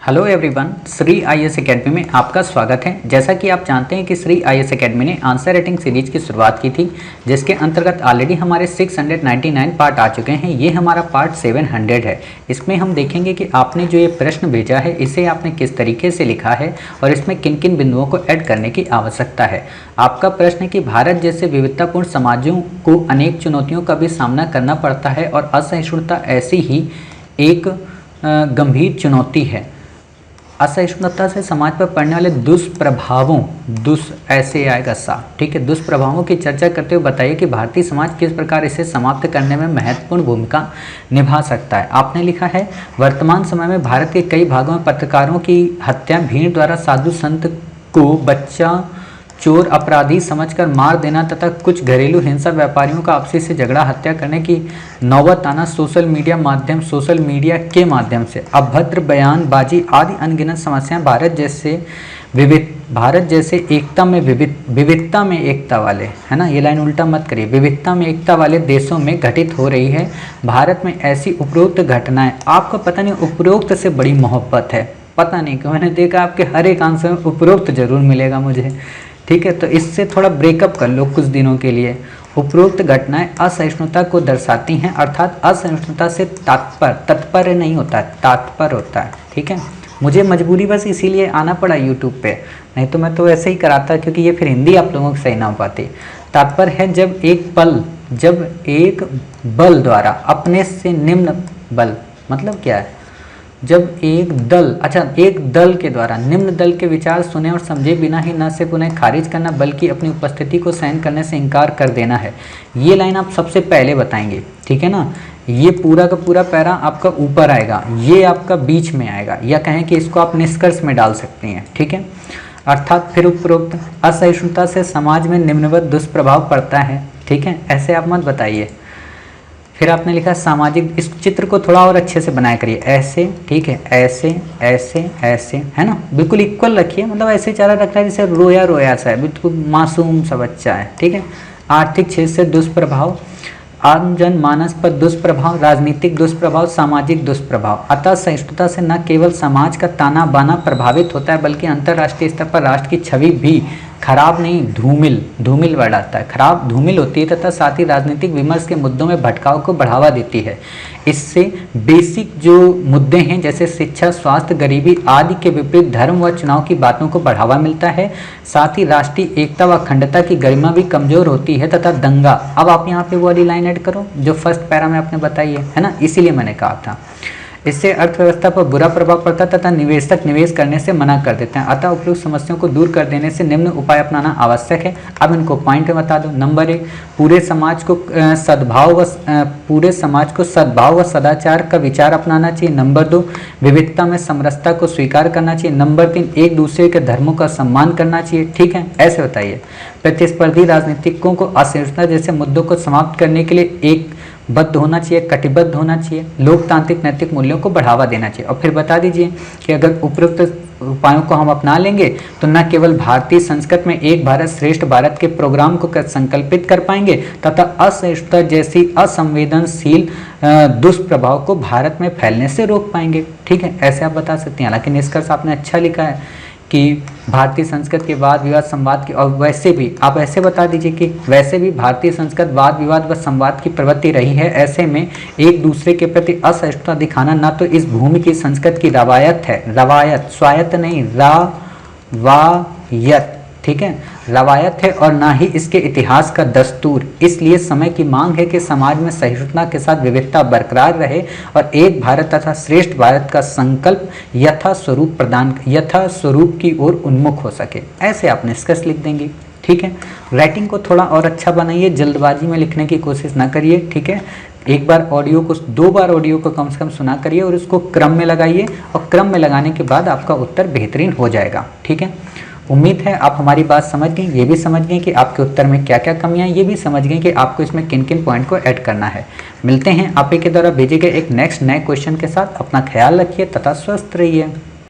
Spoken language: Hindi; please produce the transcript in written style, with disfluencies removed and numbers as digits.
Hello everyone, Shri IAS academy में आपका स्वागत है। जैसा कि आप जानते हैं कि श्री आईएएस एकेडमी ने आंसर राइटिंग सीरीज की शुरुआत की थी, जिसके अंतर्गत ऑलरेडी हमारे 699 पार्ट आ चुके हैं। ये हमारा पार्ट 700 है। इसमें हम देखेंगे कि आपने जो ये प्रश्न भेजा है इसे आपने किस तरीके से लिखा है और इसमें किन किन बिंदुओं को ऐड करने की आवश्यकता है। आपका प्रश्न है कि भारत जैसे विविधतापूर्ण समाजों को अनेक चुनौतियों का भी सामना करना पड़ता है और असहिष्णुता ऐसी ही एक गंभीर चुनौती है। असहिष्णुता से समाज पर पड़ने वाले दुष्प्रभावों ऐसे आएगा सा, ठीक है, दुष्प्रभावों की चर्चा करते हुए बताइए कि भारतीय समाज किस प्रकार इसे समाप्त करने में महत्वपूर्ण भूमिका निभा सकता है। आपने लिखा है, वर्तमान समय में भारत के कई भागों में पत्रकारों की हत्या भीड़ द्वारा साधु संत को बच्चा चोर अपराधी समझकर मार देना तथा कुछ घरेलू हिंसा व्यापारियों का आपसी से झगड़ा हत्या करने की नौबत आना सोशल मीडिया के माध्यम से अभद्र बयानबाजी आदि अनगिनत समस्याएं भारत जैसे विविधता में एकता वाले, है ना, ये लाइन उल्टा मत करिए, विविधता में एकता वाले देशों में घटित हो रही है। भारत में ऐसी उपरोक्त घटनाएं, आपको पता नहीं उपरोक्त से बड़ी मोहब्बत है, पता नहीं क्यों, मैंने देखा आपके हर एक आंसर में उपरोक्त जरूर मिलेगा मुझे, ठीक है। तो इससे थोड़ा ब्रेकअप कर लो कुछ दिनों के लिए। उपरोक्त घटनाएं असहिष्णुता को दर्शाती हैं, अर्थात असहिष्णुता से तात्पर्य नहीं होता, तात्पर्य होता है, ठीक है। मुझे मजबूरी बस इसीलिए आना पड़ा यूट्यूब पे, नहीं तो मैं तो ऐसे ही कराता, क्योंकि ये फिर हिंदी आप लोगों को सही ना हो पाती। तात्पर्य है जब एक बल द्वारा अपने से निम्न बल, मतलब क्या है, जब एक दल के द्वारा निम्न दल के विचार सुने और समझे बिना ही न सिर्फ उन्हें खारिज करना बल्कि अपनी उपस्थिति को सहन करने से इनकार कर देना है। ये लाइन आप सबसे पहले बताएंगे, ठीक है ना। ये पूरा का पूरा पैरा आपका ऊपर आएगा, ये आपका बीच में आएगा, या कहें कि इसको आप निष्कर्ष में डाल सकती हैं, ठीक है। अर्थात फिर उपरोक्त असहिष्णुता से समाज में निम्नवत दुष्प्रभाव पड़ता है, ठीक है, ऐसे आप मत बताइए। फिर आपने लिखा सामाजिक, इस चित्र को थोड़ा और अच्छे से बनाया करिए, ऐसे, ठीक है, ऐसे ऐसे ऐसे, है ना, बिल्कुल इक्वल रखिए, मतलब ऐसे चारा रखना है जैसे रोया सा है, बिल्कुल मासूम सा बच्चा है, ठीक है। आर्थिक क्षेत्र से दुष्प्रभाव, आम जन मानस पर दुष्प्रभाव, राजनीतिक दुष्प्रभाव, सामाजिक दुष्प्रभाव। अतः सहिष्णुता से न केवल समाज का ताना बाना प्रभावित होता है बल्कि अंतर्राष्ट्रीय स्तर पर राष्ट्र की छवि भी खराब नहीं, धूमिल वर्ड आता है, खराब धूमिल होती है तथा साथ ही राजनीतिक विमर्श के मुद्दों में भटकाव को बढ़ावा देती है। इससे बेसिक जो मुद्दे हैं जैसे शिक्षा, स्वास्थ्य, गरीबी आदि के विपरीत धर्म व चुनाव की बातों को बढ़ावा मिलता है। साथ ही राष्ट्रीय एकता व अखंडता की गरिमा भी कमजोर होती है तथा दंगा, अब आप यहाँ पे वो वाली लाइन ऐड करो जो फर्स्ट पैरा में आपने बताई है ना, इसीलिए मैंने कहा था। इससे अर्थव्यवस्था पर बुरा प्रभाव पड़ता है तथा निवेशक निवेश करने से मना कर देते हैं। अतः उपयुक्त समस्याओं को दूर कर देने से निम्न उपाय अपनाना आवश्यक है। अब इनको पॉइंट में बता दो। नंबर 1, पूरे समाज को सद्भाव व सदाचार का विचार अपनाना चाहिए। नंबर 2, विविधता में समरसता को स्वीकार करना चाहिए। नंबर 3, एक दूसरे के धर्मों का सम्मान करना चाहिए, ठीक है, ऐसे बताइए। प्रतिस्पर्धी राजनीतिकों को असहिष्णुता जैसे मुद्दों को समाप्त करने के लिए एक बद्ध होना चाहिए, कटिबद्ध होना चाहिए, लोकतांत्रिक नैतिक मूल्यों को बढ़ावा देना चाहिए। और फिर बता दीजिए कि अगर उपरोक्त उपायों को हम अपना लेंगे तो न केवल भारतीय संस्कृति में एक भारत श्रेष्ठ भारत के प्रोग्राम को संकल्पित कर पाएंगे तथा असहिष्णुता जैसी असंवेदनशील दुष्प्रभाव को भारत में फैलने से रोक पाएंगे, ठीक है, ऐसे आप बता सकते हैं। हालांकि निष्कर्ष आपने अच्छा लिखा है कि भारतीय संस्कृत के वाद विवाद संवाद की, और वैसे भी आप ऐसे बता दीजिए कि वैसे भी भारतीय संस्कृत वाद विवाद व संवाद की प्रवृत्ति रही है। ऐसे में एक दूसरे के प्रति असहिष्णुता दिखाना ना तो इस भूमि की संस्कृत की रवायत है, स्वायत्त नहीं, रवायत, ठीक है, रवायत है, और ना ही इसके इतिहास का दस्तूर। इसलिए समय की मांग है कि समाज में सहिष्णुता के साथ विविधता बरकरार रहे और एक भारत तथा श्रेष्ठ भारत का संकल्प यथास्वरूप की ओर उन्मुख हो सके। ऐसे आप निष्कर्ष लिख देंगे, ठीक है। राइटिंग को थोड़ा और अच्छा बनाइए, जल्दबाजी में लिखने की कोशिश ना करिए, ठीक है। एक बार ऑडियो को, 2 बार ऑडियो को कम से कम सुना करिए और उसको क्रम में लगाइए, और क्रम में लगाने के बाद आपका उत्तर बेहतरीन हो जाएगा, ठीक है। उम्मीद है आप हमारी बात समझ गए, ये भी समझ गए कि आपके उत्तर में क्या क्या कमियां हैं, ये भी समझ गए कि आपको इसमें किन किन पॉइंट को ऐड करना है। मिलते हैं आप ही के द्वारा भेजे गए एक नेक्स्ट नए क्वेश्चन के साथ। अपना ख्याल रखिए तथा स्वस्थ रहिए।